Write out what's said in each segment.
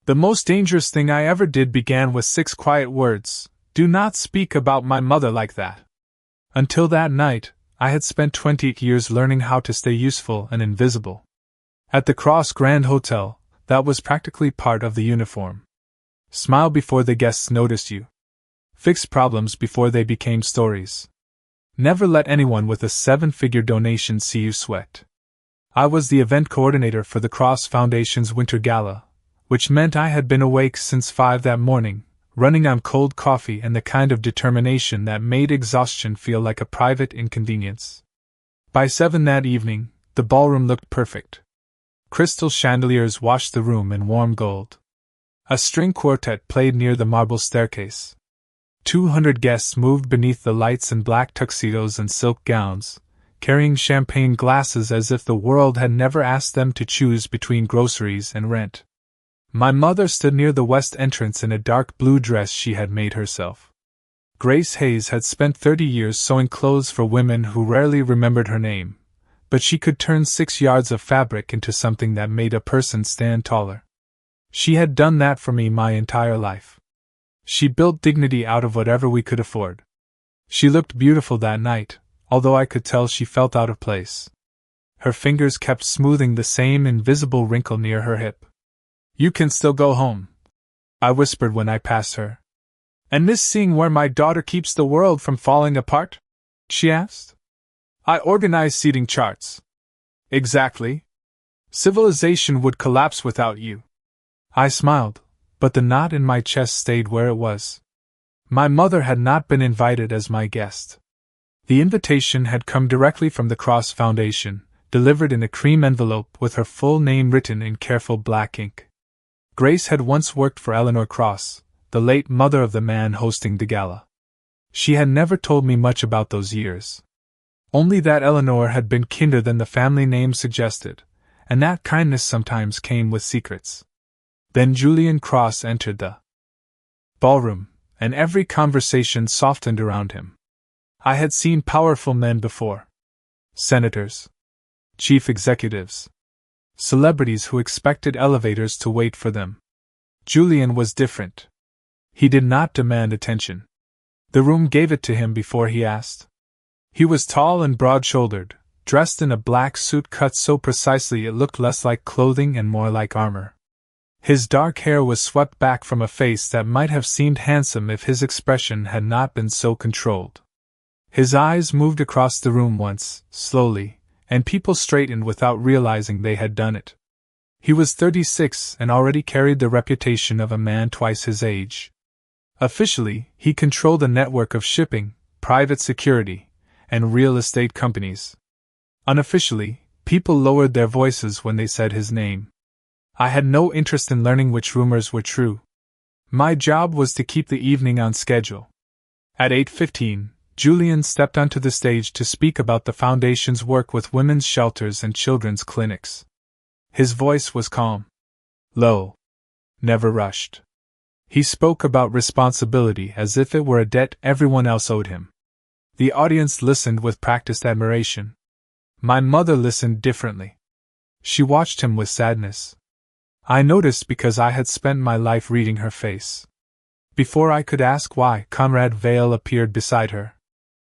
The most dangerous thing I ever did began with 6 quiet words: "Do not speak about my mother like that." Until that night, I had spent 20 years learning how to stay useful and invisible. At the Cross Grand Hotel, that was practically part of the uniform. Smile before the guests noticed you. Fix problems before they became stories. Never let anyone with a 7-figure donation see you sweat. I was the event coordinator for the Cross Foundation's Winter Gala, which meant I had been awake since 5 that morning, running on cold coffee and the kind of determination that made exhaustion feel like a private inconvenience. By 7 that evening, the ballroom looked perfect. Crystal chandeliers washed the room in warm gold. A string quartet played near the marble staircase. 200 guests moved beneath the lights in black tuxedos and silk gowns, carrying champagne glasses as if the world had never asked them to choose between groceries and rent. My mother stood near the west entrance in a dark blue dress she had made herself. Grace Hayes had spent 30 years sewing clothes for women who rarely remembered her name, but she could turn 6 yards of fabric into something that made a person stand taller. She had done that for me my entire life. She built dignity out of whatever we could afford. She looked beautiful that night, although I could tell she felt out of place. Her fingers kept smoothing the same invisible wrinkle near her hip. "You can still go home," I whispered when I passed her. "And miss seeing where my daughter keeps the world from falling apart?" she asked. "I organize seating charts." "Exactly. Civilization would collapse without you." I smiled, but the knot in my chest stayed where it was. My mother had not been invited as my guest. The invitation had come directly from the Cross Foundation, delivered in a cream envelope with her full name written in careful black ink. Grace had once worked for Eleanor Cross, the late mother of the man hosting the gala. She had never told me much about those years. Only that Eleanor had been kinder than the family name suggested, and that kindness sometimes came with secrets. Then Julian Cross entered the ballroom, and every conversation softened around him. I had seen powerful men before. Senators. Chief executives. Celebrities who expected elevators to wait for them. Julian was different. He did not demand attention. The room gave it to him before he asked. He was tall and broad-shouldered, dressed in a black suit cut so precisely it looked less like clothing and more like armor. His dark hair was swept back from a face that might have seemed handsome if his expression had not been so controlled. His eyes moved across the room once, slowly, and people straightened without realizing they had done it. He was 36 and already carried the reputation of a man twice his age. Officially, he controlled a network of shipping, private security, and real estate companies. Unofficially, people lowered their voices when they said his name. I had no interest in learning which rumors were true. My job was to keep the evening on schedule. At 8:15, Julian stepped onto the stage to speak about the Foundation's work with women's shelters and children's clinics. His voice was calm, low, never rushed. He spoke about responsibility as if it were a debt everyone else owed him. The audience listened with practiced admiration. My mother listened differently. She watched him with sadness. I noticed because I had spent my life reading her face. Before I could ask why, Conrad Vale appeared beside her.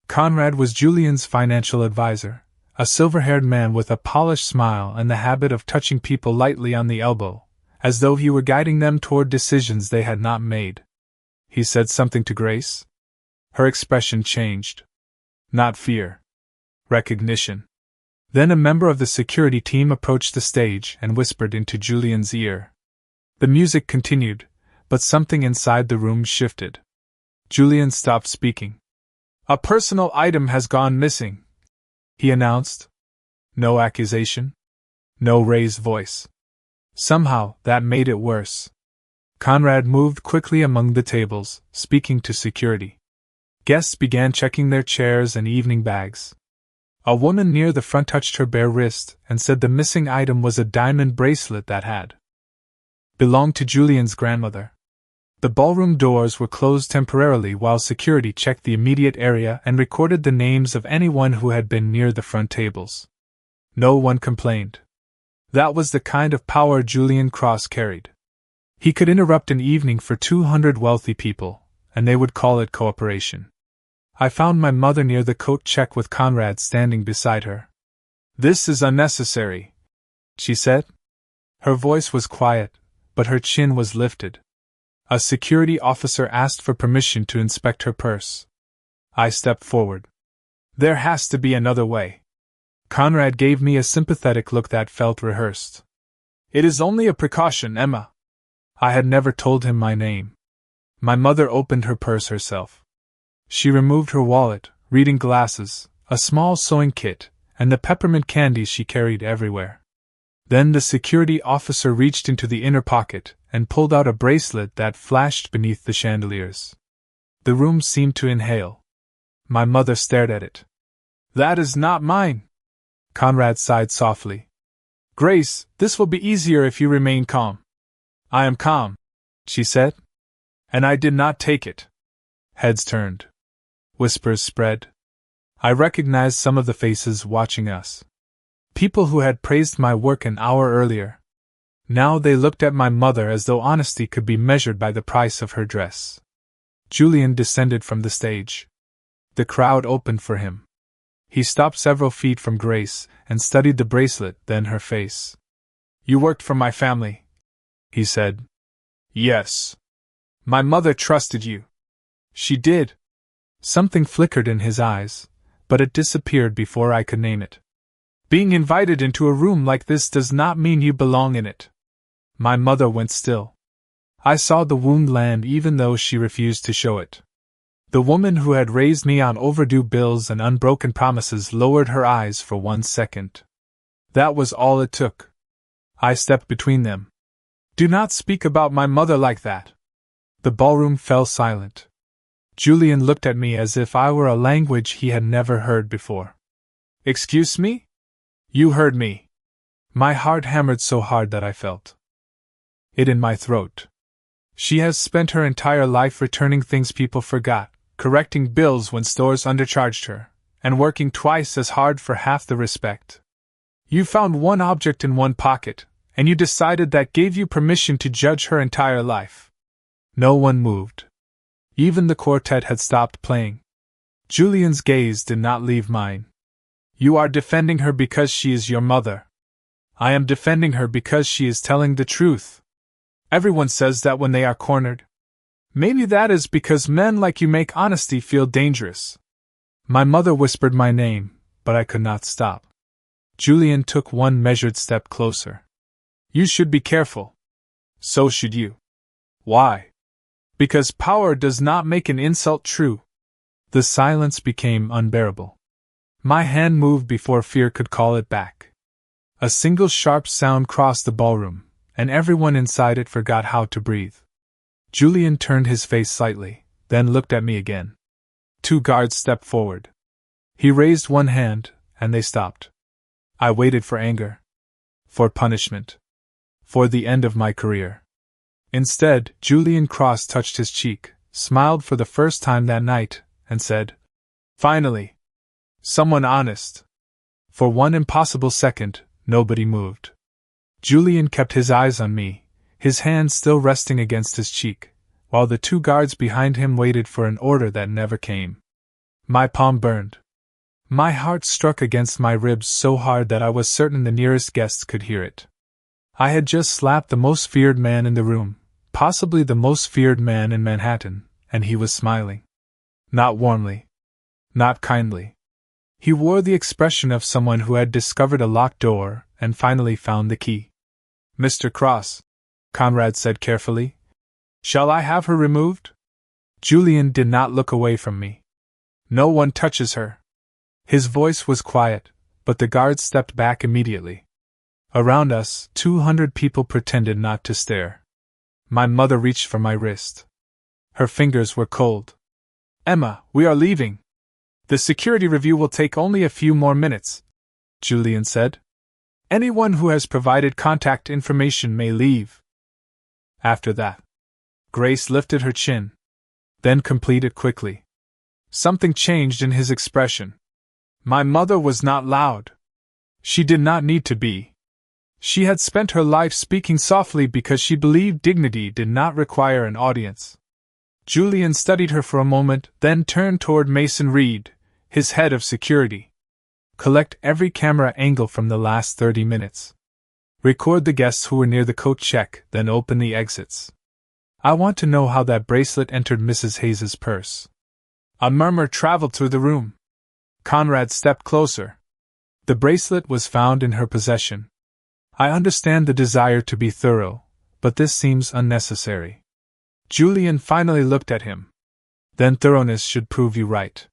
Conrad was Julian's financial advisor, a silver-haired man with a polished smile and the habit of touching people lightly on the elbow, as though he were guiding them toward decisions they had not made. He said something to Grace. Her expression changed. Not fear. Recognition. Then a member of the security team approached the stage and whispered into Julian's ear. The music continued, but something inside the room shifted. Julian stopped speaking. "A personal item has gone missing," he announced. No accusation. No raised voice. Somehow, that made it worse. Conrad moved quickly among the tables, speaking to security. Guests began checking their chairs and evening bags. A woman near the front touched her bare wrist and said the missing item was a diamond bracelet that had belonged to Julian's grandmother. The ballroom doors were closed temporarily while security checked the immediate area and recorded the names of anyone who had been near the front tables. No one complained. That was the kind of power Julian Cross carried. He could interrupt an evening for 200 wealthy people, and they would call it cooperation. I found my mother near the coat check with Conrad standing beside her. "This is unnecessary," she said. Her voice was quiet, but her chin was lifted. A security officer asked for permission to inspect her purse. I stepped forward. "There has to be another way." Conrad gave me a sympathetic look that felt rehearsed. "It is only a precaution, Emma." I had never told him my name. My mother opened her purse herself. She removed her wallet, reading glasses, a small sewing kit, and the peppermint candy she carried everywhere. Then the security officer reached into the inner pocket and pulled out a bracelet that flashed beneath the chandeliers. The room seemed to inhale. My mother stared at it. "That is not mine." Conrad sighed softly. "Grace, this will be easier if you remain calm." "I am calm," she said. "And I did not take it." Heads turned. Whispers spread. I recognized some of the faces watching us. People who had praised my work an hour earlier. Now they looked at my mother as though honesty could be measured by the price of her dress. Julian descended from the stage. The crowd opened for him. He stopped several feet from Grace and studied the bracelet, then her face. "You worked for my family," he said. "Yes. My mother trusted you." "She did." Something flickered in his eyes, but it disappeared before I could name it. "Being invited into a room like this does not mean you belong in it." My mother went still. I saw the wound land even though she refused to show it. The woman who had raised me on overdue bills and unbroken promises lowered her eyes for 1 second. That was all it took. I stepped between them. "Do not speak about my mother like that." The ballroom fell silent. Julian looked at me as if I were a language he had never heard before. "Excuse me?" "You heard me." My heart hammered so hard that I felt it in my throat. "She has spent her entire life returning things people forgot, correcting bills when stores undercharged her, and working twice as hard for half the respect. You found one object in one pocket, and you decided that gave you permission to judge her entire life." No one moved. Even the quartet had stopped playing. Julian's gaze did not leave mine. "You are defending her because she is your mother. I am defending her because she is telling the truth. Everyone says that when they are cornered. Maybe that is because men like you make honesty feel dangerous." My mother whispered my name, but I could not stop. Julian took one measured step closer. "You should be careful." "So should you." "Why?" "Because power does not make an insult true." The silence became unbearable. My hand moved before fear could call it back. A single sharp sound crossed the ballroom, and everyone inside it forgot how to breathe. Julian turned his face slightly, then looked at me again. 2 guards stepped forward. He raised one hand, and they stopped. I waited for anger. For punishment. For the end of my career. Instead, Julian Cross touched his cheek, smiled for the first time that night, and said, "Finally! Someone honest." For one impossible second, nobody moved. Julian kept his eyes on me, his hand still resting against his cheek, while the 2 guards behind him waited for an order that never came. My palm burned. My heart struck against my ribs so hard that I was certain the nearest guests could hear it. I had just slapped the most feared man in the room, possibly the most feared man in Manhattan, and he was smiling. Not warmly. Not kindly. He wore the expression of someone who had discovered a locked door and finally found the key. "Mr. Cross," Conrad said carefully, "shall I have her removed?" Julian did not look away from me. "No one touches her." His voice was quiet, but the guards stepped back immediately. Around us, 200 people pretended not to stare. My mother reached for my wrist. Her fingers were cold. "Emma, we are leaving. The security review will take only a few more minutes," Julian said. "Anyone who has provided contact information may leave." After that, Grace lifted her chin, then completed quickly. Something changed in his expression. My mother was not loud. She did not need to be. She had spent her life speaking softly because she believed dignity did not require an audience. Julian studied her for a moment, then turned toward Mason Reed, his head of security. Collect every camera angle from the last 30 minutes. Record the guests who were near the coat check, then open the exits. I want to know how that bracelet entered Mrs. Hayes's purse. A murmur traveled through the room. Conrad stepped closer. The bracelet was found in her possession. I understand the desire to be thorough, but this seems unnecessary. Julian finally looked at him. Then thoroughness should prove you right.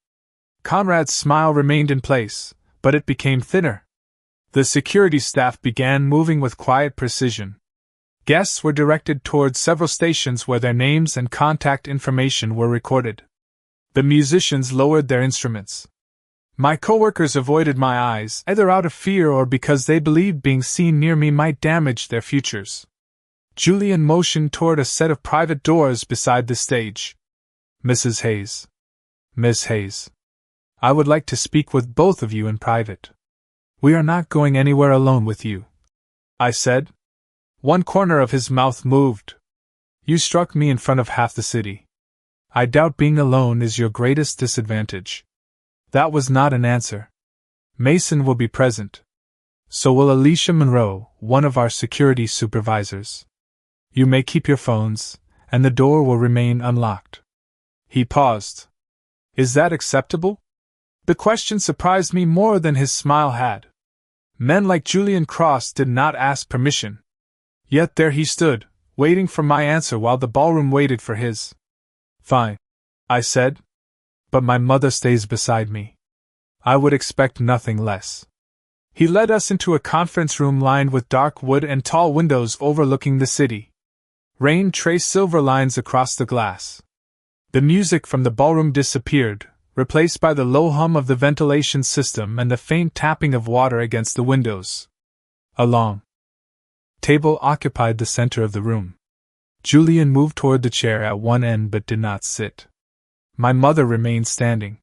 Conrad's smile remained in place, but it became thinner. The security staff began moving with quiet precision. Guests were directed towards several stations where their names and contact information were recorded. The musicians lowered their instruments. My coworkers avoided my eyes, either out of fear or because they believed being seen near me might damage their futures. Julian motioned toward a set of private doors beside the stage. Mrs. Hayes. Miss Hayes. I would like to speak with both of you in private. We are not going anywhere alone with you, I said. One corner of his mouth moved. You struck me in front of half the city. I doubt being alone is your greatest disadvantage. That was not an answer. Mason will be present. So will Alicia Monroe, one of our security supervisors. You may keep your phones, and the door will remain unlocked. He paused. Is that acceptable? The question surprised me more than his smile had. Men like Julian Cross did not ask permission. Yet there he stood, waiting for my answer while the ballroom waited for his. Fine, I said. But my mother stays beside me. I would expect nothing less. He led us into a conference room lined with dark wood and tall windows overlooking the city. Rain traced silver lines across the glass. The music from the ballroom disappeared, replaced by the low hum of the ventilation system and the faint tapping of water against the windows. A long table occupied the center of the room. Julian moved toward the chair at one end but did not sit. My mother remained standing.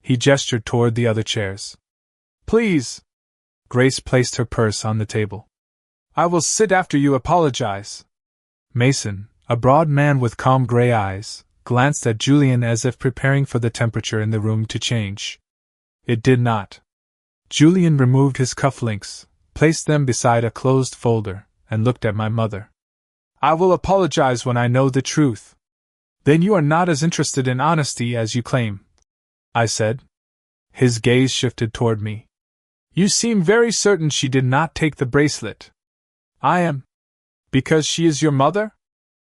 He gestured toward the other chairs. Please. Grace placed her purse on the table. I will sit after you apologize. Mason, a broad man with calm gray eyes, glanced at Julian as if preparing for the temperature in the room to change. It did not. Julian removed his cufflinks, placed them beside a closed folder, and looked at my mother. I will apologize when I know the truth. Then you are not as interested in honesty as you claim, I said. His gaze shifted toward me. You seem very certain she did not take the bracelet. I am. Because she is your mother?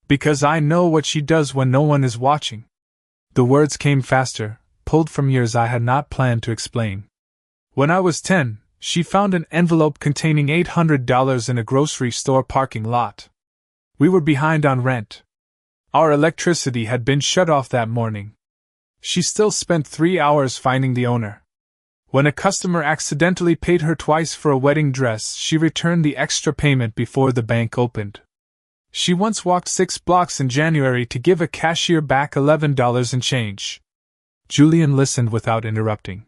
Because I know what she does when no one is watching. The words came faster, pulled from years I had not planned to explain. When I was 10, she found an envelope containing $800 in a grocery store parking lot. We were behind on rent. Our electricity had been shut off that morning. She still spent 3 hours finding the owner. When a customer accidentally paid her twice for a wedding dress, she returned the extra payment before the bank opened. She once walked 6 blocks in January to give a cashier back $11 in change. Julian listened without interrupting.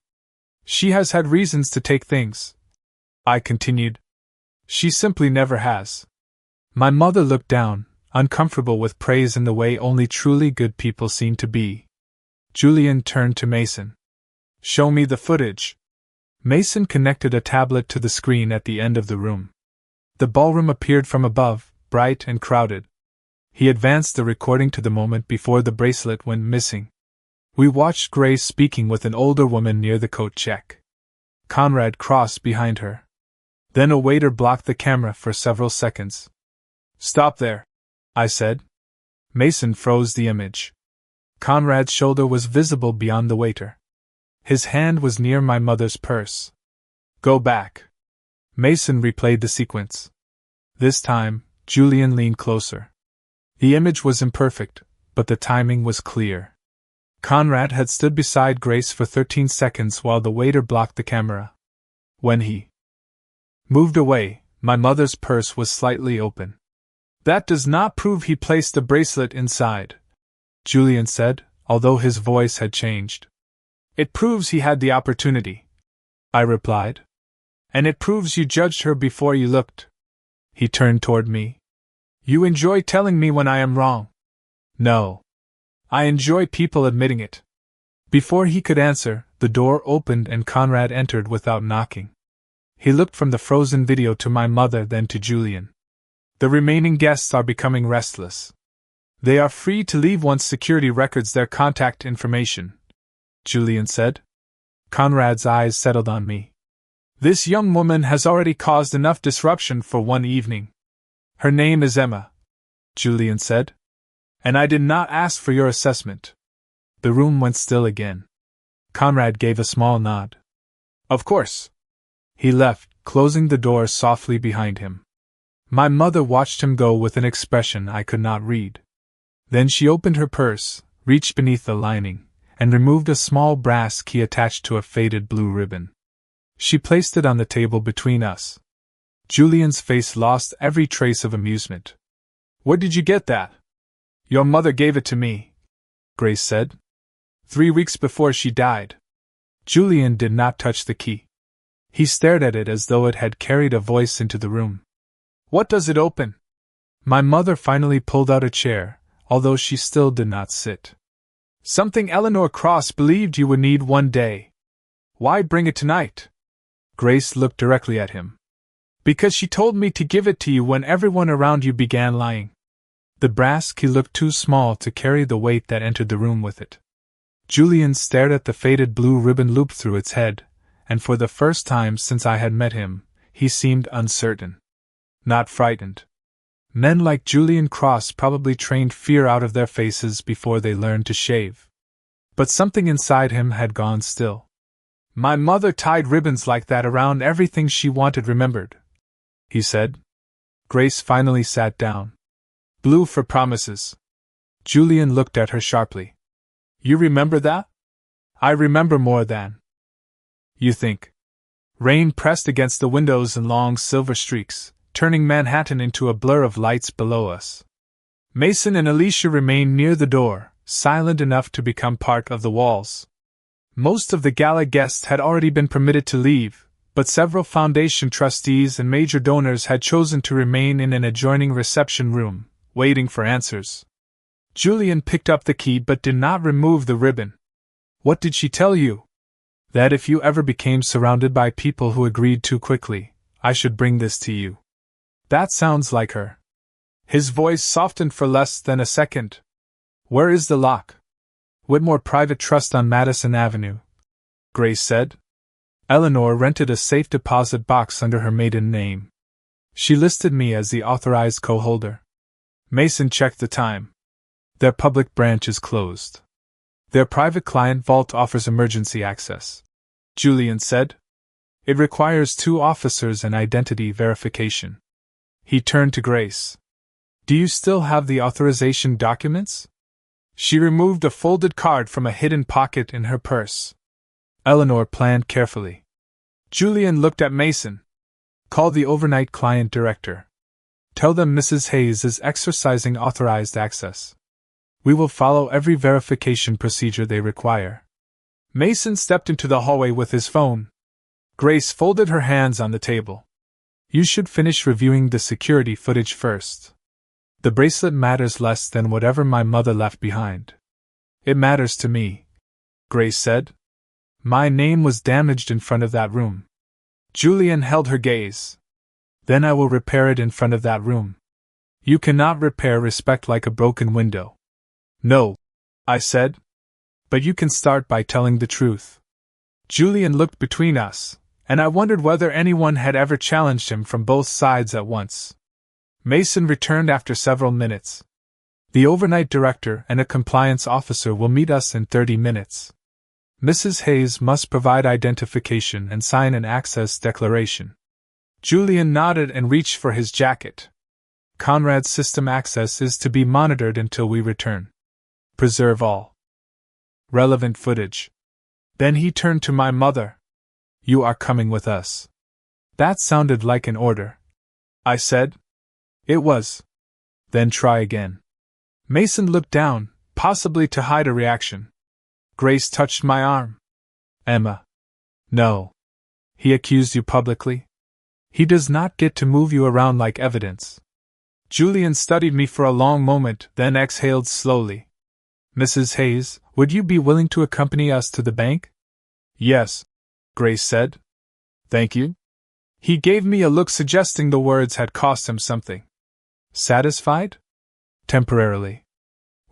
She has had reasons to take things, I continued. She simply never has. My mother looked down, uncomfortable with praise in the way only truly good people seem to be. Julian turned to Mason. Show me the footage. Mason connected a tablet to the screen at the end of the room. The ballroom appeared from above, bright and crowded. He advanced the recording to the moment before the bracelet went missing. We watched Grace speaking with an older woman near the coat check. Conrad crossed behind her. Then a waiter blocked the camera for several seconds. Stop there, I said. Mason froze the image. Conrad's shoulder was visible beyond the waiter. His hand was near my mother's purse. Go back. Mason replayed the sequence. This time, Julian leaned closer. The image was imperfect, but the timing was clear. Conrad had stood beside Grace for 13 seconds while the waiter blocked the camera. When he moved away, my mother's purse was slightly open. That does not prove he placed the bracelet inside, Julian said, although his voice had changed. It proves he had the opportunity, I replied. And it proves you judged her before you looked. He turned toward me. You enjoy telling me when I am wrong. No. I enjoy people admitting it. Before he could answer, the door opened and Conrad entered without knocking. He looked from the frozen video to my mother, then to Julian. The remaining guests are becoming restless. They are free to leave once security records their contact information, Julian said. Conrad's eyes settled on me. This young woman has already caused enough disruption for one evening. Her name is Emma, Julian said. And I did not ask for your assessment. The room went still again. Conrad gave a small nod. Of course. He left, closing the door softly behind him. My mother watched him go with an expression I could not read. Then she opened her purse, reached beneath the lining, and removed a small brass key attached to a faded blue ribbon. She placed it on the table between us. Julian's face lost every trace of amusement. Where did you get that? Your mother gave it to me, Grace said. 3 weeks before she died. Julian did not touch the key. He stared at it as though it had carried a voice into the room. What does it open? My mother finally pulled out a chair, although she still did not sit. Something Eleanor Cross believed you would need one day. Why bring it tonight? Grace looked directly at him. Because she told me to give it to you when everyone around you began lying. The brass key looked too small to carry the weight that entered the room with it. Julian stared at the faded blue ribbon loop through its head, and for the first time since I had met him, he seemed uncertain. Not frightened. Men like Julian Cross probably trained fear out of their faces before they learned to shave. But something inside him had gone still. My mother tied ribbons like that around everything she wanted remembered, he said. Grace finally sat down. Blue for promises. Julian looked at her sharply. You remember that? I remember more than you think. Rain pressed against the windows in long silver streaks, turning Manhattan into a blur of lights below us. Mason and Alicia remained near the door, silent enough to become part of the walls. Most of the gala guests had already been permitted to leave, but several foundation trustees and major donors had chosen to remain in an adjoining reception room, waiting for answers. Julian picked up the key but did not remove the ribbon. What did she tell you? That if you ever became surrounded by people who agreed too quickly, I should bring this to you. That sounds like her. His voice softened for less than a second. Where is the lock? Whitmore Private Trust on Madison Avenue, Grace said. Eleanor rented a safe deposit box under her maiden name. She listed me as the authorized co-holder. Mason checked the time. Their public branch is closed. Their private client vault offers emergency access, Julian said. It requires 2 officers and identity verification. He turned to Grace. Do you still have the authorization documents? She removed a folded card from a hidden pocket in her purse. Eleanor planned carefully. Julian looked at Mason. Call the overnight client director. Tell them Mrs. Hayes is exercising authorized access. We will follow every verification procedure they require. Mason stepped into the hallway with his phone. Grace folded her hands on the table. You should finish reviewing the security footage first. The bracelet matters less than whatever my mother left behind. It matters to me, Grace said. My name was damaged in front of that room. Julian held her gaze. Then I will repair it in front of that room. You cannot repair respect like a broken window. No, I said. But you can start by telling the truth. Julian looked between us, and I wondered whether anyone had ever challenged him from both sides at once. Mason returned after several minutes. The overnight director and a compliance officer will meet us in 30 minutes. Mrs. Hayes must provide identification and sign an access declaration. Julian nodded and reached for his jacket. Conrad's system access is to be monitored until we return. Preserve all relevant footage. Then he turned to my mother. You are coming with us. That sounded like an order, I said. It was. Then try again. Mason looked down, possibly to hide a reaction. Grace touched my arm. Emma. No. He accused you publicly? He does not get to move you around like evidence. Julian studied me for a long moment, then exhaled slowly. Mrs. Hayes, would you be willing to accompany us to the bank? Yes, Grace said. Thank you. He gave me a look suggesting the words had cost him something. Satisfied? Temporarily.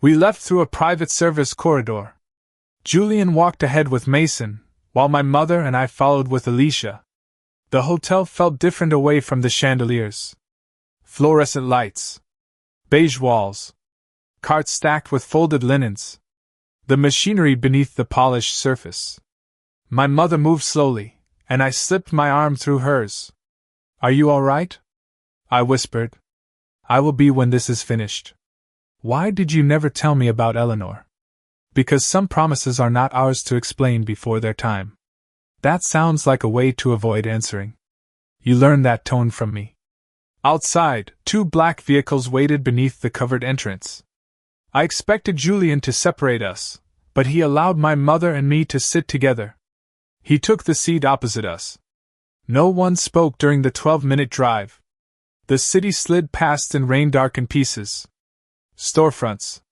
We left through a private service corridor. Julian walked ahead with Mason, while my mother and I followed with Alicia. The hotel felt different away from the chandeliers. Fluorescent lights. Beige walls. Carts stacked with folded linens. The machinery beneath the polished surface. My mother moved slowly, and I slipped my arm through hers. Are you all right? I whispered. I will be when this is finished. Why did you never tell me about Eleanor? Because some promises are not ours to explain before their time. That sounds like a way to avoid answering. You learned that tone from me. Outside, 2 black vehicles waited beneath the covered entrance. I expected Julian to separate us, but he allowed my mother and me to sit together. He took the seat opposite us. No one spoke during the 12-minute drive. The city slid past in rain-darkened pieces. Storefronts.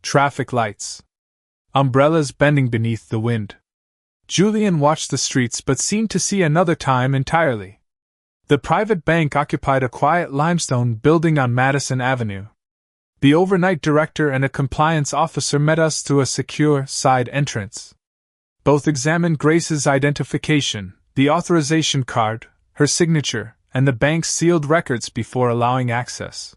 Traffic lights. Umbrellas bending beneath the wind. Julian watched the streets but seemed to see another time entirely. The private bank occupied a quiet limestone building on Madison Avenue. The overnight director and a compliance officer met us through a secure side entrance. Both examined Grace's identification, the authorization card, her signature, and the bank's sealed records before allowing access.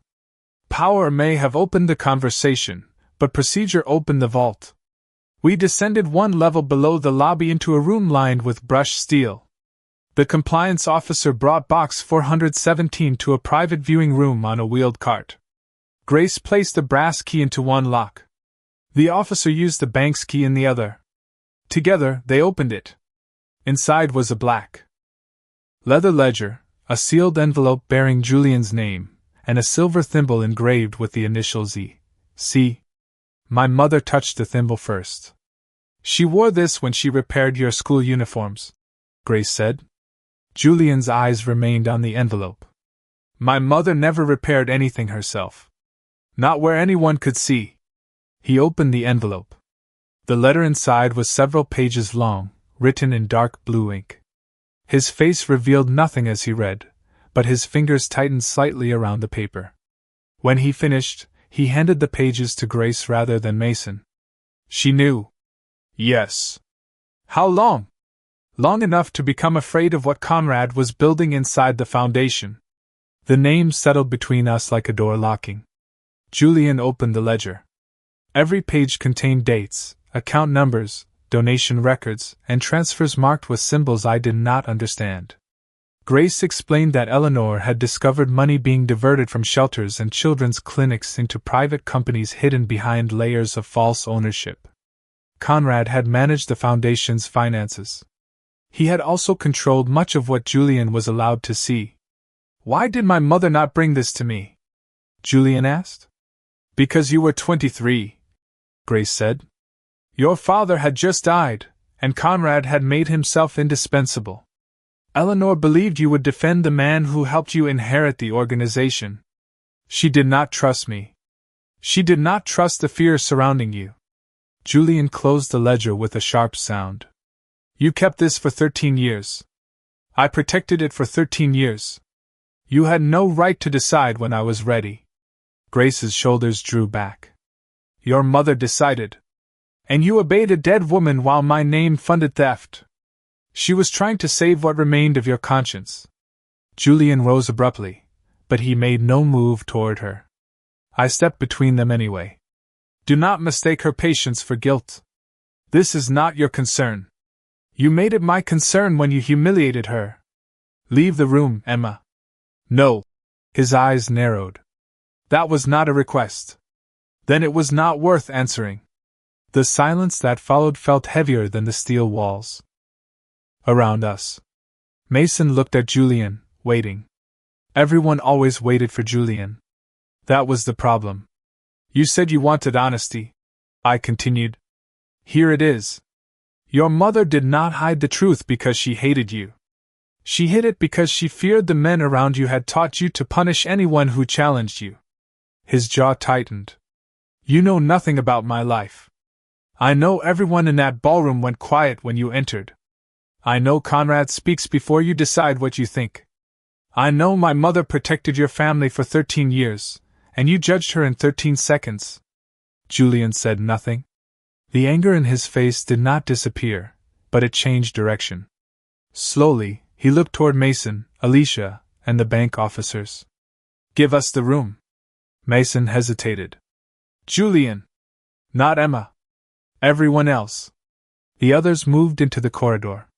Power may have opened the conversation, but procedure opened the vault. We descended 1 level below the lobby into a room lined with brushed steel. The compliance officer brought box 417 to a private viewing room on a wheeled cart. Grace placed a brass key into one lock. The officer used the bank's key in the other. Together, they opened it. Inside was a black leather ledger, a sealed envelope bearing Julian's name, and a silver thimble engraved with the initials E.C. My mother touched the thimble first. She wore this when she repaired your school uniforms, Grace said. Julian's eyes remained on the envelope. My mother never repaired anything herself. Not where anyone could see. He opened the envelope. The letter inside was several pages long, written in dark blue ink. His face revealed nothing as he read, but his fingers tightened slightly around the paper. When he finished, he handed the pages to Grace rather than Mason. She knew. Yes. How long? Long enough to become afraid of what Conrad was building inside the foundation. The name settled between us like a door locking. Julian opened the ledger. Every page contained dates, account numbers, donation records, and transfers marked with symbols I did not understand. Grace explained that Eleanor had discovered money being diverted from shelters and children's clinics into private companies hidden behind layers of false ownership. Conrad had managed the foundation's finances. He had also controlled much of what Julian was allowed to see. Why did my mother not bring this to me? Julian asked. Because you were 23, Grace said. Your father had just died, and Conrad had made himself indispensable. Eleanor believed you would defend the man who helped you inherit the organization. She did not trust me. She did not trust the fear surrounding you. Julian closed the ledger with a sharp sound. You kept this for 13 years. I protected it for 13 years. You had no right to decide when I was ready. Grace's shoulders drew back. Your mother decided. And you obeyed a dead woman while my name funded theft. She was trying to save what remained of your conscience. Julian rose abruptly, but he made no move toward her. I stepped between them anyway. Do not mistake her patience for guilt. This is not your concern. You made it my concern when you humiliated her. Leave the room, Emma. No. His eyes narrowed. That was not a request. Then it was not worth answering. The silence that followed felt heavier than the steel walls around us. Mason looked at Julian, waiting. Everyone always waited for Julian. That was the problem. You said you wanted honesty, I continued. Here it is. Your mother did not hide the truth because she hated you. She hid it because she feared the men around you had taught you to punish anyone who challenged you. His jaw tightened. You know nothing about my life. I know everyone in that ballroom went quiet when you entered. I know Conrad speaks before you decide what you think. I know my mother protected your family for 13 years, and you judged her in 13 seconds. Julian said nothing. The anger in his face did not disappear, but it changed direction. Slowly, he looked toward Mason, Alicia, and the bank officers. Give us the room. Mason hesitated. Julian. Not Emma. Everyone else. The others moved into the corridor.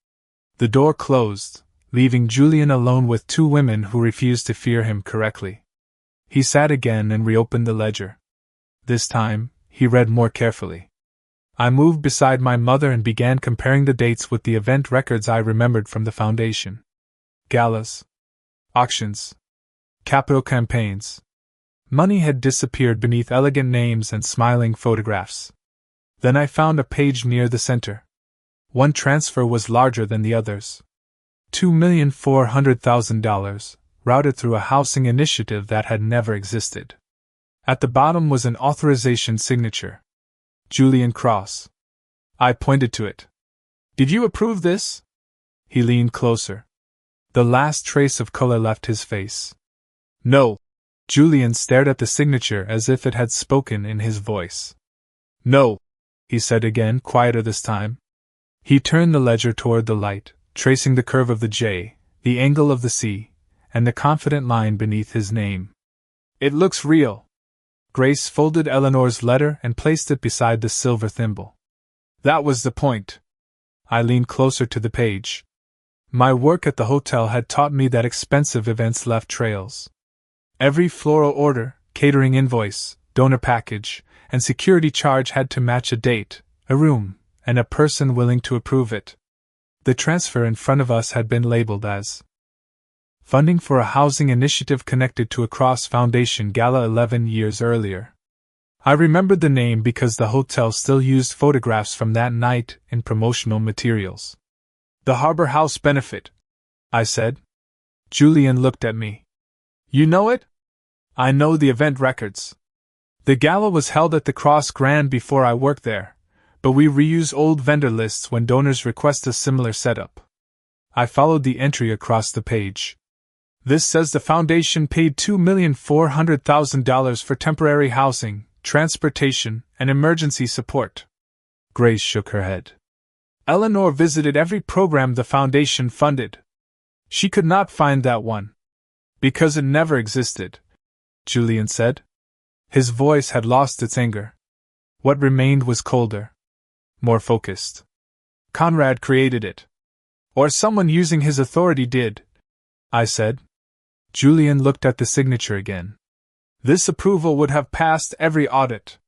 The door closed, leaving Julian alone with two women who refused to fear him correctly. He sat again and reopened the ledger. This time, he read more carefully. I moved beside my mother and began comparing the dates with the event records I remembered from the foundation. Galas. Auctions. Capital campaigns. Money had disappeared beneath elegant names and smiling photographs. Then I found a page near the center. One transfer was larger than the others. $2,400,000, routed through a housing initiative that had never existed. At the bottom was an authorization signature. Julian Cross. I pointed to it. Did you approve this? He leaned closer. The last trace of color left his face. No. Julian stared at the signature as if it had spoken in his voice. No, he said again, quieter this time. He turned the ledger toward the light, tracing the curve of the J, the angle of the C, and the confident line beneath his name. It looks real. Grace folded Eleanor's letter and placed it beside the silver thimble. That was the point. I leaned closer to the page. My work at the hotel had taught me that expensive events left trails. Every floral order, catering invoice, donor package, and security charge had to match a date, a room, and a person willing to approve it. The transfer in front of us had been labeled as funding for a housing initiative connected to a Cross Foundation gala 11 years earlier. I remembered the name because the hotel still used photographs from that night in promotional materials. The Harbor House benefit, I said. Julian looked at me. You know it? I know the event records. The gala was held at the Cross Grand before I worked there, but we reuse old vendor lists when donors request a similar setup. I followed the entry across the page. This says the foundation paid $2,400,000 for temporary housing, transportation, and emergency support. Grace shook her head. Eleanor visited every program the foundation funded. She could not find that one. Because it never existed, Julian said. His voice had lost its anger. What remained was colder, more focused. Conrad created it. Or someone using his authority did, I said. Julian looked at the signature again. This approval would have passed every audit.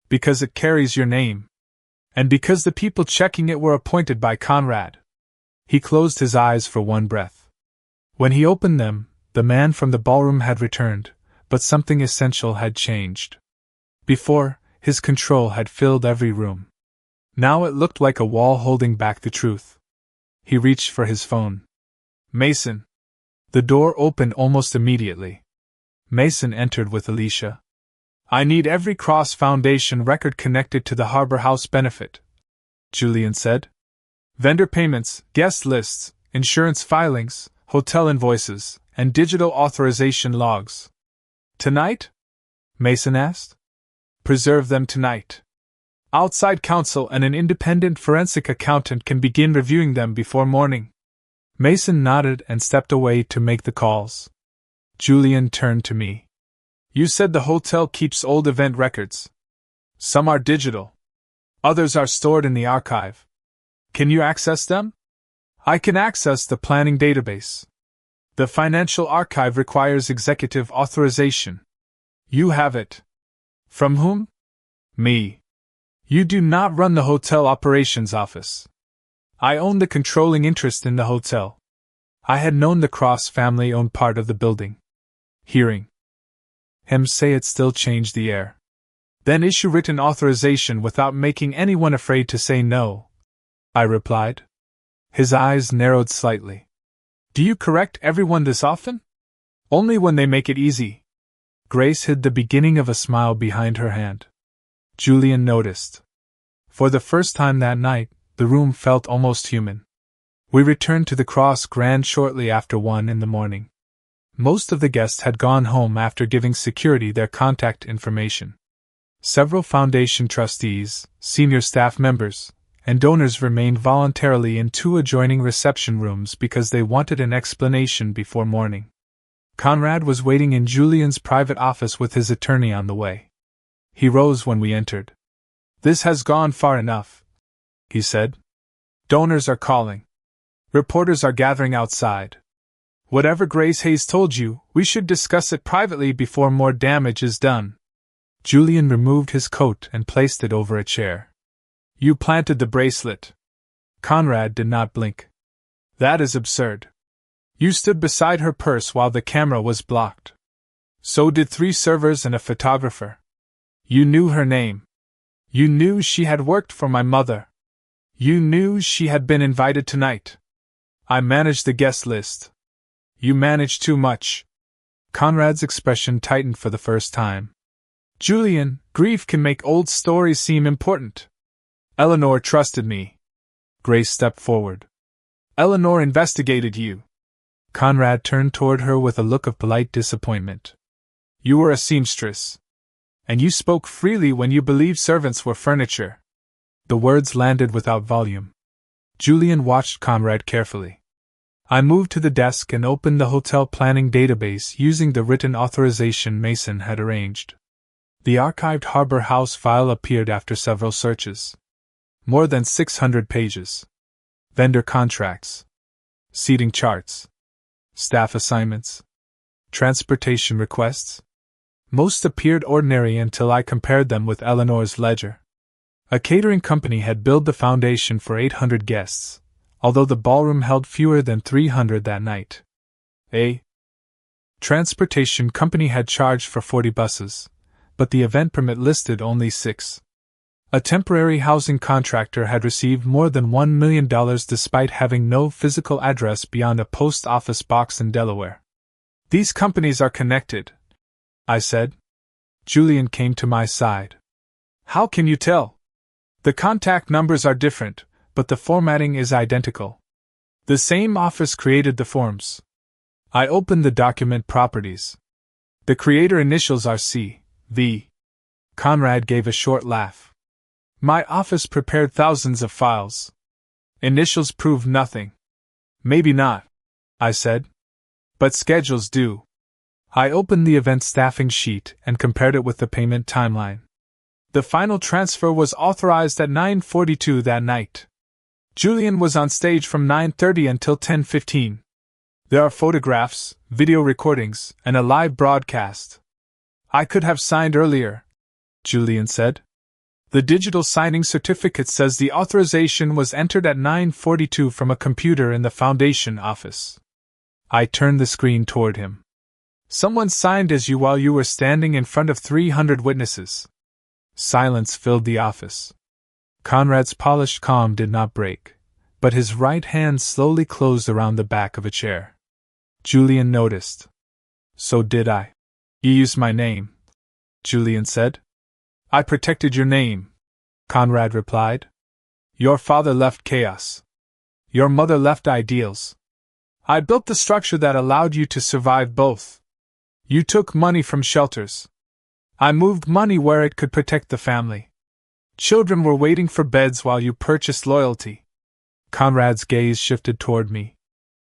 Because it carries your name. And because the people checking it were appointed by Conrad. He closed his eyes for one breath. When he opened them, the man from the ballroom had returned, but something essential had changed. Before, his control had filled every room. Now it looked like a wall holding back the truth. He reached for his phone. Mason. The door opened almost immediately. Mason entered with Alicia. I need every Cross Foundation record connected to the Harbor House benefit, Julian said. Vendor payments, guest lists, insurance filings, hotel invoices, and digital authorization logs. Tonight? Mason asked. Preserve them tonight. Outside counsel and an independent forensic accountant can begin reviewing them before morning. Mason nodded and stepped away to make the calls. Julian turned to me. You said the hotel keeps old event records. Some are digital. Others are stored in the archive. Can you access them? I can access the planning database. The financial archive requires executive authorization. You have it. From whom? Me. You do not run the hotel operations office. I own the controlling interest in the hotel. I had known the Cross family owned part of the building. Hearing him say it still changed the air. Then issue written authorization without making anyone afraid to say no, I replied. His eyes narrowed slightly. Do you correct everyone this often? Only when they make it easy. Grace hid the beginning of a smile behind her hand. Julian noticed. For the first time that night, the room felt almost human. We returned to the Cross Grand shortly after 1 in the morning. Most of the guests had gone home after giving security their contact information. Several Foundation trustees, senior staff members, and donors remained voluntarily in 2 adjoining reception rooms because they wanted an explanation before morning. Conrad was waiting in Julian's private office with his attorney on the way. He rose when we entered. "This has gone far enough," he said. "Donors are calling. Reporters are gathering outside. Whatever Grace Hayes told you, we should discuss it privately before more damage is done." Julian removed his coat and placed it over a chair. "You planted the bracelet." Conrad did not blink. "That is absurd. You stood beside her purse while the camera was blocked. So did 3 servers and a photographer. You knew her name. You knew she had worked for my mother. You knew she had been invited tonight. I managed the guest list. You managed too much." Conrad's expression tightened for the first time. "Julian, grief can make old stories seem important. Eleanor trusted me." Grace stepped forward. "Eleanor investigated you." Conrad turned toward her with a look of polite disappointment. "You were a seamstress. And you spoke freely when you believed servants were furniture." The words landed without volume. Julian watched Conrad carefully. I moved to the desk and opened the hotel planning database using the written authorization Mason had arranged. The archived Harbor House file appeared after several searches. More than 600 pages. Vendor contracts. Seating charts. Staff assignments. Transportation requests. Most appeared ordinary until I compared them with Eleanor's ledger. A catering company had billed the foundation for 800 guests, although the ballroom held fewer than 300 that night. A transportation company had charged for 40 buses, but the event permit listed only 6. A temporary housing contractor had received more than $1 million despite having no physical address beyond a post office box in Delaware. "These companies are connected," I said. Julian came to my side. "How can you tell?" "The contact numbers are different, but the formatting is identical. The same office created the forms." I opened the document properties. "The creator initials are C.V." Conrad gave a short laugh. "My office prepared thousands of files. Initials prove nothing." "Maybe not," I said. "But schedules do." I opened the event staffing sheet and compared it with the payment timeline. The final transfer was authorized at 9:42 that night. Julian was on stage from 9:30 until 10:15. There are photographs, video recordings, and a live broadcast. "I could have signed earlier," Julian said. "The digital signing certificate says the authorization was entered at 9:42 from a computer in the Foundation office." I turned the screen toward him. "Someone signed as you while you were standing in front of 300 witnesses." Silence filled the office. Conrad's polished calm did not break, but his right hand slowly closed around the back of a chair. Julian noticed. "So did I." "You used my name," Julian said. "I protected your name," Conrad replied. "Your father left chaos. Your mother left ideals. I built the structure that allowed you to survive both. You took money from shelters. I moved money where it could protect the family. Children were waiting for beds while you purchased loyalty." Conrad's gaze shifted toward me.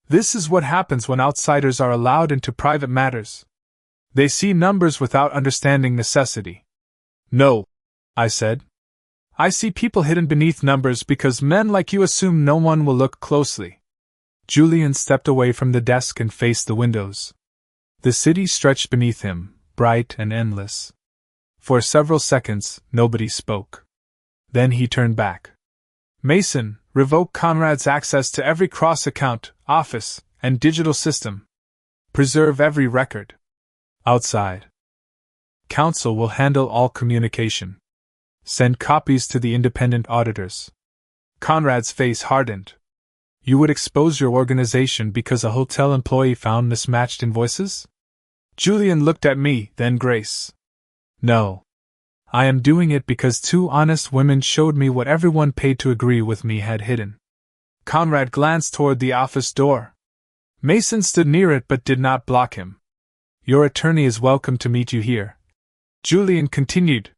"This is what happens when outsiders are allowed into private matters. They see numbers without understanding necessity." "No," I said. "I see people hidden beneath numbers because men like you assume no one will look closely." Julian stepped away from the desk and faced the windows. The city stretched beneath him, bright and endless. For several seconds, nobody spoke. Then he turned back. "Mason, revoke Conrad's access to every Cross account, office, and digital system. Preserve every record." Outside. "Council will handle all communication. Send copies to the independent auditors." Conrad's face hardened. You would expose your organization because a hotel employee found mismatched invoices? Julian looked at me, then Grace. No. I am doing it because two honest women showed me what everyone paid to agree with me had hidden. Conrad glanced toward the office door. Mason stood near it but did not block him. Your attorney is welcome to meet you here. Julian continued.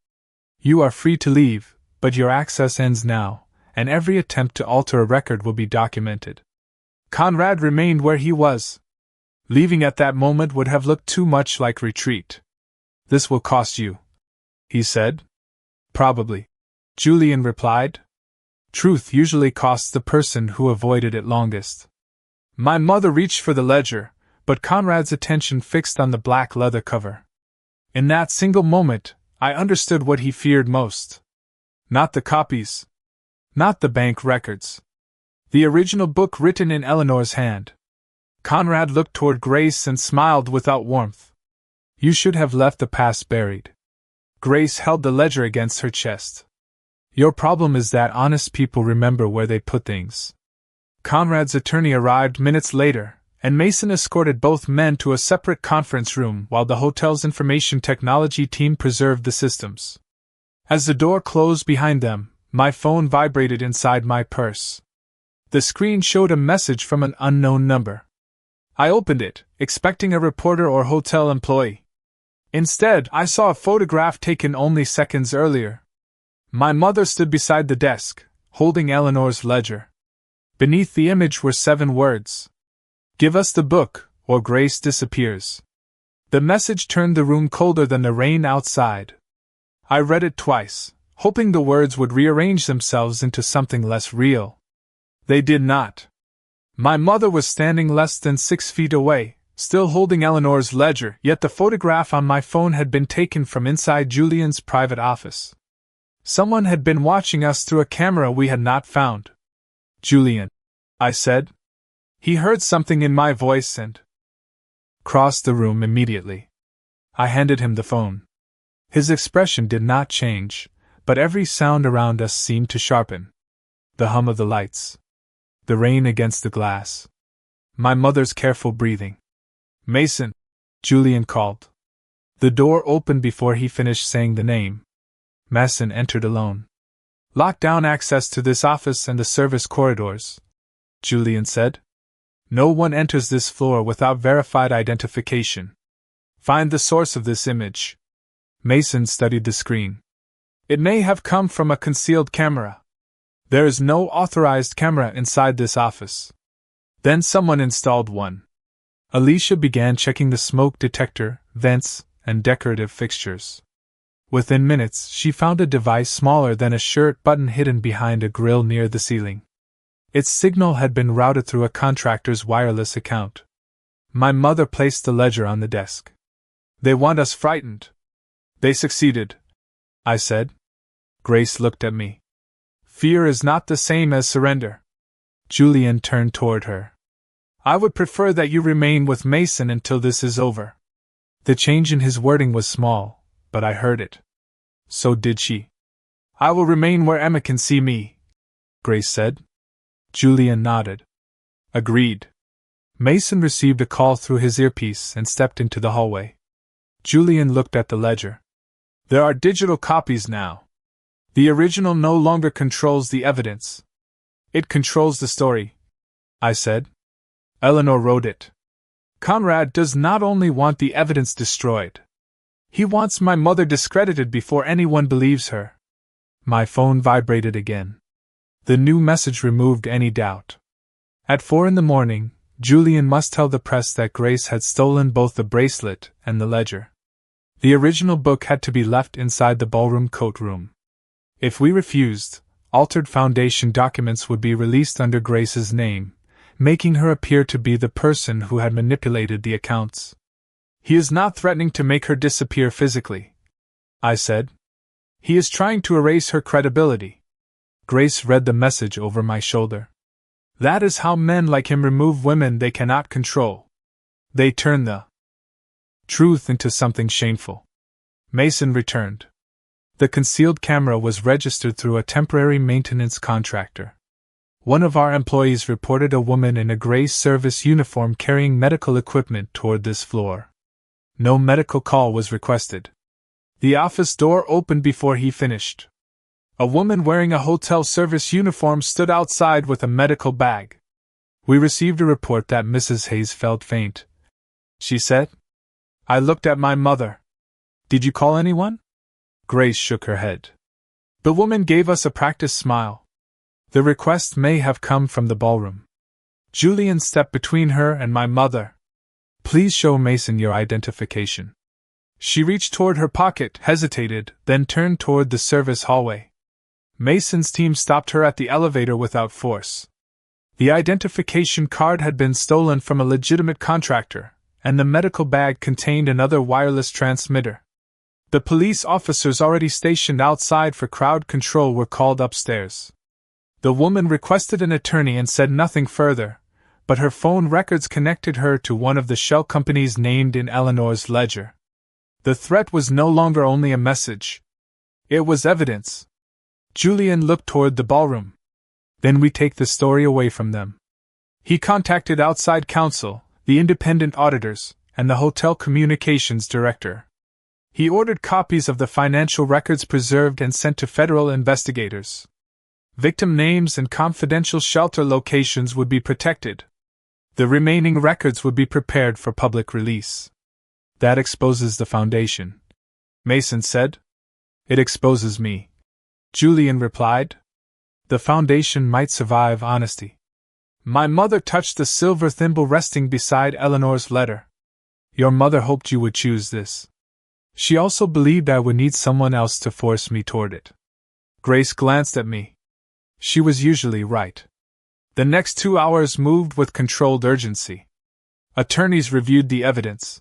You are free to leave, but your access ends now, and every attempt to alter a record will be documented. Conrad remained where he was. Leaving at that moment would have looked too much like retreat. This will cost you, he said. Probably, Julian replied. Truth usually costs the person who avoided it longest. My mother reached for the ledger, but Conrad's attention fixed on the black leather cover. In that single moment, I understood what he feared most. Not the copies. Not the bank records. The original book written in Eleanor's hand. Conrad looked toward Grace and smiled without warmth. You should have left the past buried. Grace held the ledger against her chest. Your problem is that honest people remember where they put things. Conrad's attorney arrived minutes later, and Mason escorted both men to a separate conference room while the hotel's information technology team preserved the systems. As the door closed behind them, my phone vibrated inside my purse. The screen showed a message from an unknown number. I opened it, expecting a reporter or hotel employee. Instead, I saw a photograph taken only seconds earlier. My mother stood beside the desk, holding Eleanor's ledger. Beneath the image were 7 words. Give us the book, or Grace disappears. The message turned the room colder than the rain outside. I read it twice, hoping the words would rearrange themselves into something less real. They did not. My mother was standing less than 6 feet away, still holding Eleanor's ledger, yet the photograph on my phone had been taken from inside Julian's private office. Someone had been watching us through a camera we had not found. Julian, I said. He heard something in my voice and crossed the room immediately. I handed him the phone. His expression did not change, but every sound around us seemed to sharpen. The hum of the lights. The rain against the glass. My mother's careful breathing. Mason, Julian called. The door opened before he finished saying the name. Mason entered alone. Lock down access to this office and the service corridors, Julian said. No one enters this floor without verified identification. Find the source of this image. Mason studied the screen. It may have come from a concealed camera. There is no authorized camera inside this office. Then someone installed one. Alicia began checking the smoke detector, vents, and decorative fixtures. Within minutes, she found a device smaller than a shirt button hidden behind a grill near the ceiling. Its signal had been routed through a contractor's wireless account. My mother placed the ledger on the desk. They want us frightened. They succeeded, I said. Grace looked at me. Fear is not the same as surrender. Julian turned toward her. I would prefer that you remain with Mason until this is over. The change in his wording was small, but I heard it. So did she. I will remain where Emma can see me, Grace said. Julian nodded. Agreed. Mason received a call through his earpiece and stepped into the hallway. Julian looked at the ledger. There are digital copies now. The original no longer controls the evidence. It controls the story, I said. Eleanor wrote it. Conrad does not only want the evidence destroyed. He wants my mother discredited before anyone believes her. My phone vibrated again. The new message removed any doubt. At 4 a.m, Julian must tell the press that Grace had stolen both the bracelet and the ledger. The original book had to be left inside the ballroom coat room. If we refused, altered foundation documents would be released under Grace's name, making her appear to be the person who had manipulated the accounts. He is not threatening to make her disappear physically, I said. He is trying to erase her credibility. Grace read the message over my shoulder. That is how men like him remove women they cannot control. They turn the truth into something shameful. Mason returned. The concealed camera was registered through a temporary maintenance contractor. One of our employees reported a woman in a gray service uniform carrying medical equipment toward this floor. No medical call was requested. The office door opened before he finished. A woman wearing a hotel service uniform stood outside with a medical bag. We received a report that Mrs. Hayes felt faint, she said. I looked at my mother. Did you call anyone? Grace shook her head. The woman gave us a practiced smile. The request may have come from the ballroom. Julian stepped between her and my mother. Please show Mason your identification. She reached toward her pocket, hesitated, then turned toward the service hallway. Mason's team stopped her at the elevator without force. The identification card had been stolen from a legitimate contractor, and the medical bag contained another wireless transmitter. The police officers already stationed outside for crowd control were called upstairs. The woman requested an attorney and said nothing further, but her phone records connected her to one of the shell companies named in Eleanor's ledger. The threat was no longer only a message. It was evidence. Julian looked toward the ballroom. Then we take the story away from them. He contacted outside counsel, the independent auditors, and the hotel communications director. He ordered copies of the financial records preserved and sent to federal investigators. Victim names and confidential shelter locations would be protected. The remaining records would be prepared for public release. That exposes the foundation, Mason said. It exposes me, Julian replied. The foundation might survive honesty. My mother touched the silver thimble resting beside Eleanor's letter. Your mother hoped you would choose this. She also believed I would need someone else to force me toward it. Grace glanced at me. She was usually right. The next 2 hours moved with controlled urgency. Attorneys reviewed the evidence.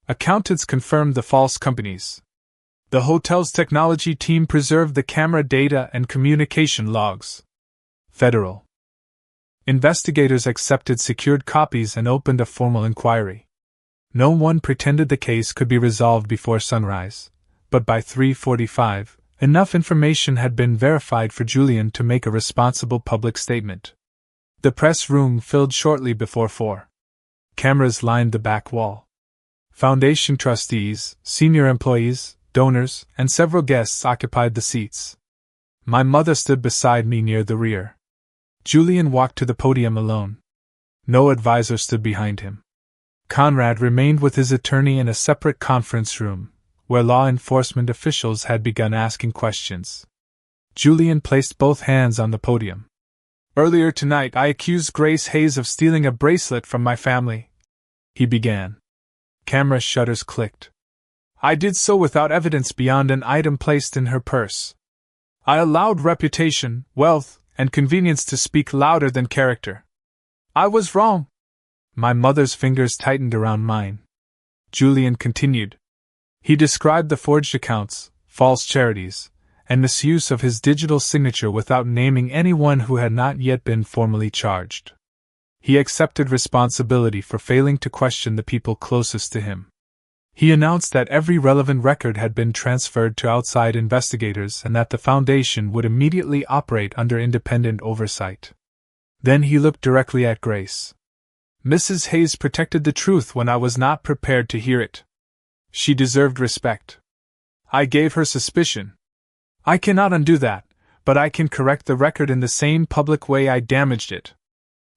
Accountants confirmed the false companies. The hotel's technology team preserved the camera data and communication logs. Federal investigators accepted secured copies and opened a formal inquiry. No one pretended the case could be resolved before sunrise, but by 3:45, enough information had been verified for Julian to make a responsible public statement. The press room filled shortly before 4. Cameras lined the back wall. Foundation trustees, senior employees, donors, and several guests occupied the seats. My mother stood beside me near the rear. Julian walked to the podium alone. No advisor stood behind him. Conrad remained with his attorney in a separate conference room, where law enforcement officials had begun asking questions. Julian placed both hands on the podium. Earlier tonight I accused Grace Hayes of stealing a bracelet from my family, he began. Camera shutters clicked. I did so without evidence beyond an item placed in her purse. I allowed reputation, wealth, and convenience to speak louder than character. I was wrong. My mother's fingers tightened around mine. Julian continued. He described the forged accounts, false charities, and misuse of his digital signature without naming anyone who had not yet been formally charged. He accepted responsibility for failing to question the people closest to him. He announced that every relevant record had been transferred to outside investigators and that the Foundation would immediately operate under independent oversight. Then he looked directly at Grace. Mrs. Hayes protected the truth when I was not prepared to hear it. She deserved respect. I gave her suspicion. I cannot undo that, but I can correct the record in the same public way I damaged it.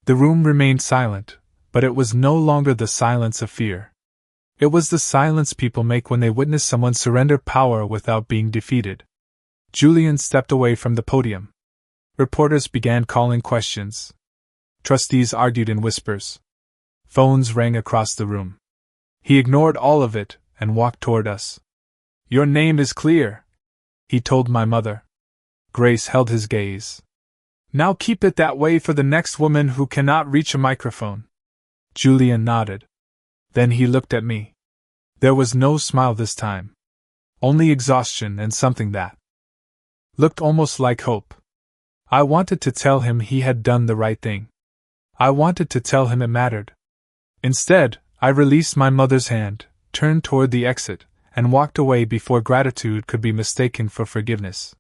The room remained silent, but it was no longer the silence of fear. It was the silence people make when they witness someone surrender power without being defeated. Julian stepped away from the podium. Reporters began calling questions. Trustees argued in whispers. Phones rang across the room. He ignored all of it and walked toward us. Your name is clear, he told my mother. Grace held his gaze. Now keep it that way for the next woman who cannot reach a microphone. Julian nodded. Then he looked at me. There was no smile this time. Only exhaustion and something that looked almost like hope. I wanted to tell him he had done the right thing. I wanted to tell him it mattered. Instead, I released my mother's hand, turned toward the exit, and walked away before gratitude could be mistaken for forgiveness.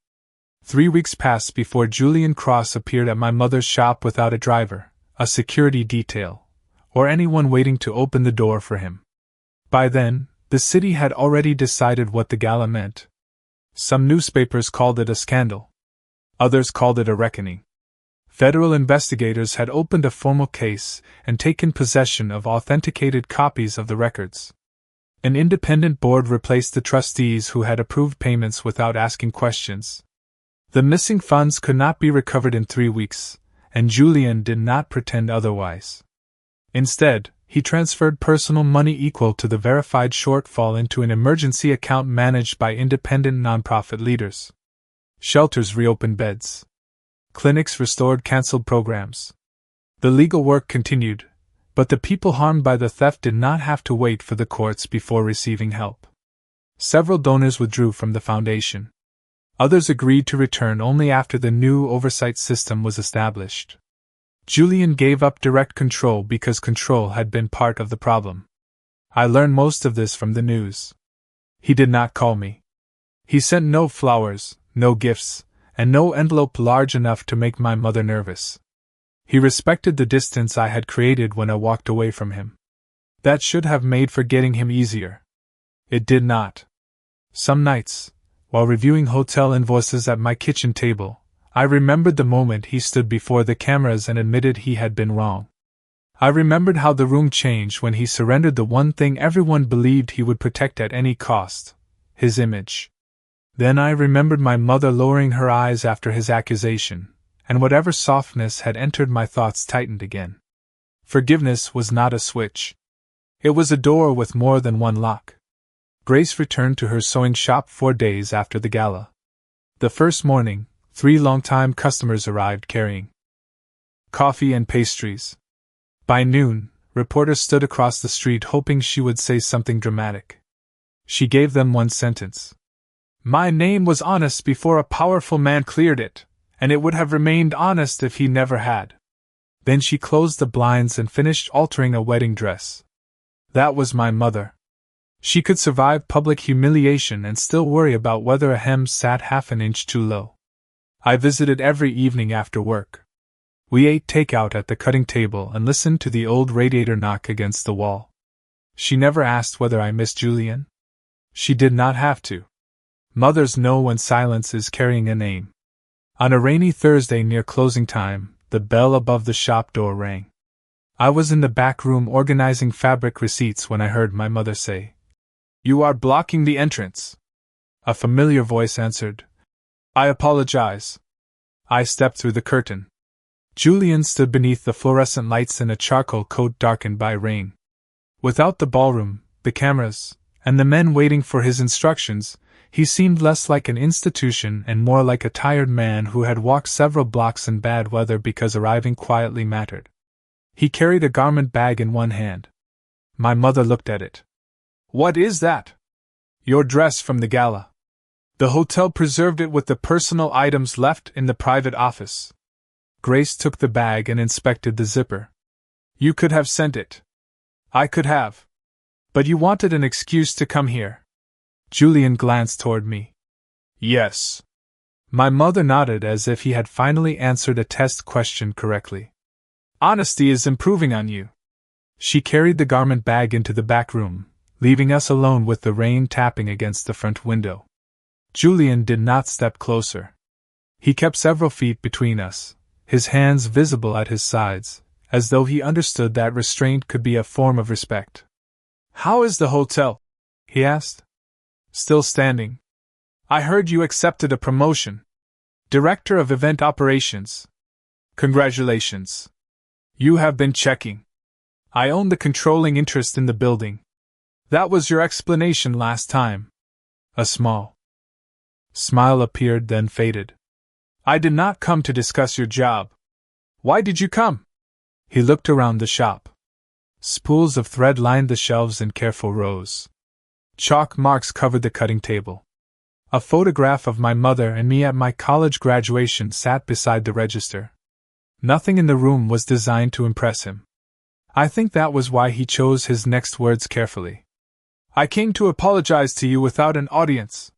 3 weeks passed before Julian Cross appeared at my mother's shop without a driver, a security detail, or anyone waiting to open the door for him. By then, the city had already decided what the gala meant. Some newspapers called it a scandal. Others called it a reckoning. Federal investigators had opened a formal case and taken possession of authenticated copies of the records. An independent board replaced the trustees who had approved payments without asking questions. The missing funds could not be recovered in 3 weeks, and Julian did not pretend otherwise. Instead, he transferred personal money equal to the verified shortfall into an emergency account managed by independent nonprofit leaders. Shelters reopened beds. Clinics restored cancelled programs. The legal work continued, but the people harmed by the theft did not have to wait for the courts before receiving help. Several donors withdrew from the foundation. Others agreed to return only after the new oversight system was established. Julian gave up direct control because control had been part of the problem. I learned most of this from the news. He did not call me. He sent no flowers, no gifts, and no envelope large enough to make my mother nervous. He respected the distance I had created when I walked away from him. That should have made forgetting him easier. It did not. Some nights, while reviewing hotel invoices at my kitchen table, I remembered the moment he stood before the cameras and admitted he had been wrong. I remembered how the room changed when he surrendered the one thing everyone believed he would protect at any cost, his image. Then I remembered my mother lowering her eyes after his accusation, and whatever softness had entered my thoughts tightened again. Forgiveness was not a switch. It was a door with more than one lock. Grace returned to her sewing shop 4 days after the gala. The first morning, 3 long-time customers arrived carrying coffee and pastries. By noon, reporters stood across the street hoping she would say something dramatic. She gave them one sentence. "My name was honest before a powerful man cleared it, and it would have remained honest if he never had." Then she closed the blinds and finished altering a wedding dress. That was my mother. She could survive public humiliation and still worry about whether a hem sat half an inch too low. I visited every evening after work. We ate takeout at the cutting table and listened to the old radiator knock against the wall. She never asked whether I missed Julian. She did not have to. Mothers know when silence is carrying a name. On a rainy Thursday near closing time, the bell above the shop door rang. I was in the back room organizing fabric receipts when I heard my mother say, "You are blocking the entrance." A familiar voice answered, "I apologize." I stepped through the curtain. Julian stood beneath the fluorescent lights in a charcoal coat darkened by rain. Without the ballroom, the cameras, and the men waiting for his instructions, he seemed less like an institution and more like a tired man who had walked several blocks in bad weather because arriving quietly mattered. He carried a garment bag in one hand. My mother looked at it. "What is that?" "Your dress from the gala. The hotel preserved it with the personal items left in the private office." Grace took the bag and inspected the zipper. "You could have sent it." "I could have. But you wanted an excuse to come here." Julian glanced toward me. "Yes." My mother nodded as if he had finally answered a test question correctly. "Honesty is improving on you." She carried the garment bag into the back room, leaving us alone with the rain tapping against the front window. Julian did not step closer. He kept several feet between us, his hands visible at his sides, as though he understood that restraint could be a form of respect. "How is the hotel?" he asked. "Still standing. I heard you accepted a promotion. Director of Event Operations. Congratulations. You have been checking. I own the controlling interest in the building. That was your explanation last time." A small smile appeared, then faded. "I did not come to discuss your job. Why did you come?" He looked around the shop. Spools of thread lined the shelves in careful rows. Chalk marks covered the cutting table. A photograph of my mother and me at my college graduation sat beside the register. Nothing in the room was designed to impress him. I think that was why he chose his next words carefully. "I came to apologize to you without an audience."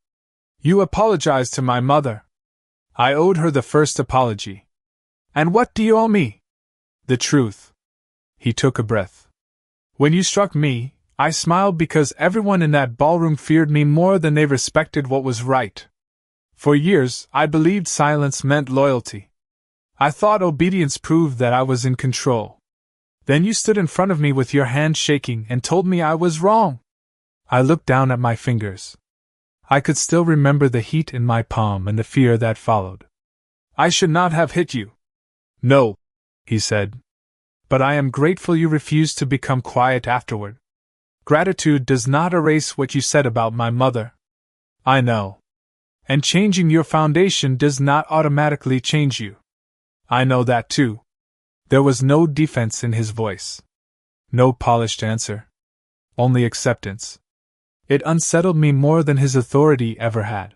"You apologized to my mother." I owed her the first apology. And what do you owe me? The truth. He took a breath. When you struck me, I smiled because everyone in that ballroom feared me more than they respected what was right. For years, I believed silence meant loyalty. I thought obedience proved that I was in control. Then you stood in front of me with your hand shaking and told me I was wrong. I looked down at my fingers. I could still remember the heat in my palm and the fear that followed. I should not have hit you. No, he said. But I am grateful you refused to become quiet afterward. Gratitude does not erase what you said about my mother. I know. And changing your foundation does not automatically change you. I know that too. There was no defense in his voice. No polished answer. Only acceptance. It unsettled me more than his authority ever had.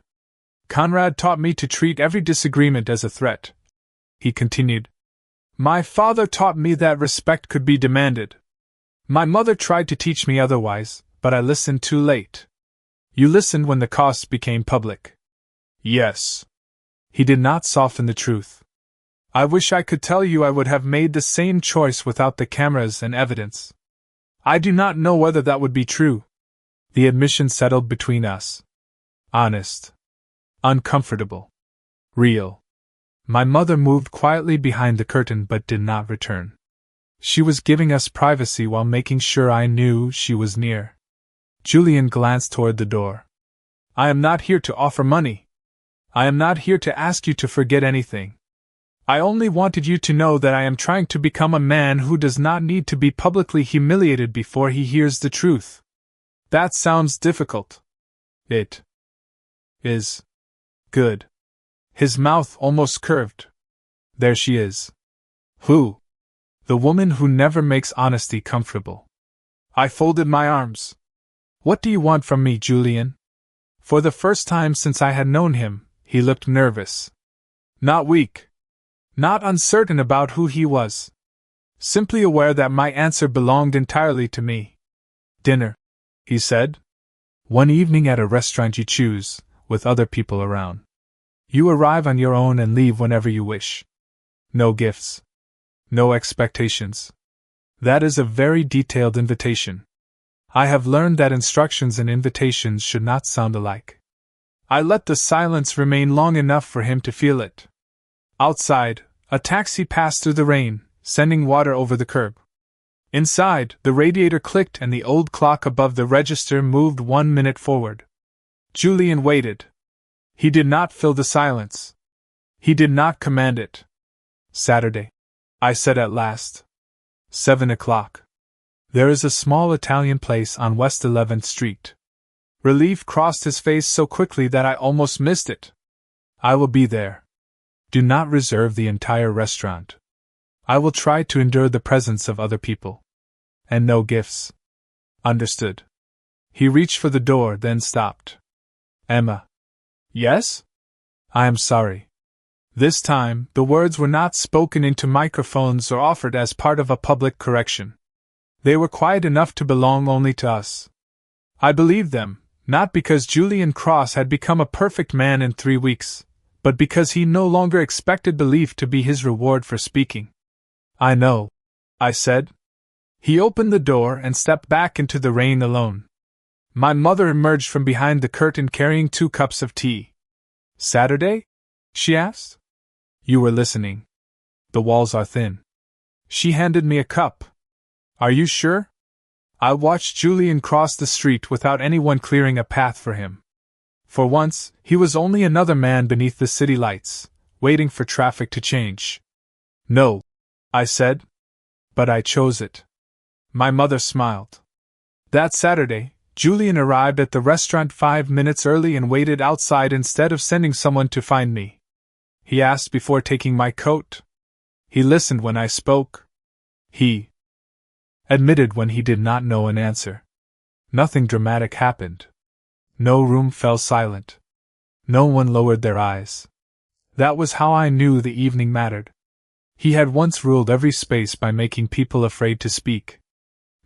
Conrad taught me to treat every disagreement as a threat. He continued. My father taught me that respect could be demanded. My mother tried to teach me otherwise, but I listened too late. You listened when the costs became public. Yes. He did not soften the truth. I wish I could tell you I would have made the same choice without the cameras and evidence. I do not know whether that would be true. The admission settled between us. Honest. Uncomfortable. Real. My mother moved quietly behind the curtain but did not return. She was giving us privacy while making sure I knew she was near. Julian glanced toward the door. I am not here to offer money. I am not here to ask you to forget anything. I only wanted you to know that I am trying to become a man who does not need to be publicly humiliated before he hears the truth. That sounds difficult. It is. Good. His mouth almost curved. There she is. Who? The woman who never makes honesty comfortable. I folded my arms. What do you want from me, Julian? For the first time since I had known him, he looked nervous. Not weak. Not uncertain about who he was. Simply aware that my answer belonged entirely to me. Dinner, he said. One evening at a restaurant you choose, with other people around. You arrive on your own and leave whenever you wish. No gifts. No expectations. That is a very detailed invitation. I have learned that instructions and invitations should not sound alike. I let the silence remain long enough for him to feel it. Outside, a taxi passed through the rain, sending water over the curb. Inside, the radiator clicked and the old clock above the register moved 1 minute forward. Julian waited. He did not fill the silence. He did not command it. Saturday, I said at last. 7 o'clock. There is a small Italian place on West 11th Street. Relief crossed his face so quickly that I almost missed it. I will be there. Do not reserve the entire restaurant. I will try to endure the presence of other people. And no gifts. Understood. He reached for the door, then stopped. Emma. Yes? I am sorry. This time, the words were not spoken into microphones or offered as part of a public correction. They were quiet enough to belong only to us. I believed them, not because Julian Cross had become a perfect man in 3 weeks, but because he no longer expected belief to be his reward for speaking. I know, I said. He opened the door and stepped back into the rain alone. My mother emerged from behind the curtain carrying 2 cups of tea. Saturday? She asked. You were listening. The walls are thin. She handed me a cup. Are you sure? I watched Julian cross the street without anyone clearing a path for him. For once, he was only another man beneath the city lights, waiting for traffic to change. No, I said. But I chose it. My mother smiled. That Saturday, Julian arrived at the restaurant 5 minutes early and waited outside instead of sending someone to find me. He asked before taking my coat. He listened when I spoke. He admitted when he did not know an answer. Nothing dramatic happened. No room fell silent. No one lowered their eyes. That was how I knew the evening mattered. He had once ruled every space by making people afraid to speak.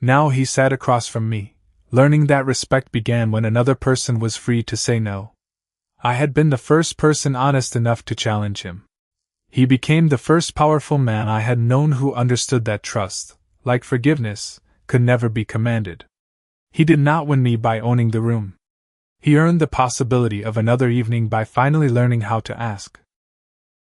Now he sat across from me, learning that respect began when another person was free to say no. I had been the first person honest enough to challenge him. He became the first powerful man I had known who understood that trust, like forgiveness, could never be commanded. He did not win me by owning the room. He earned the possibility of another evening by finally learning how to ask.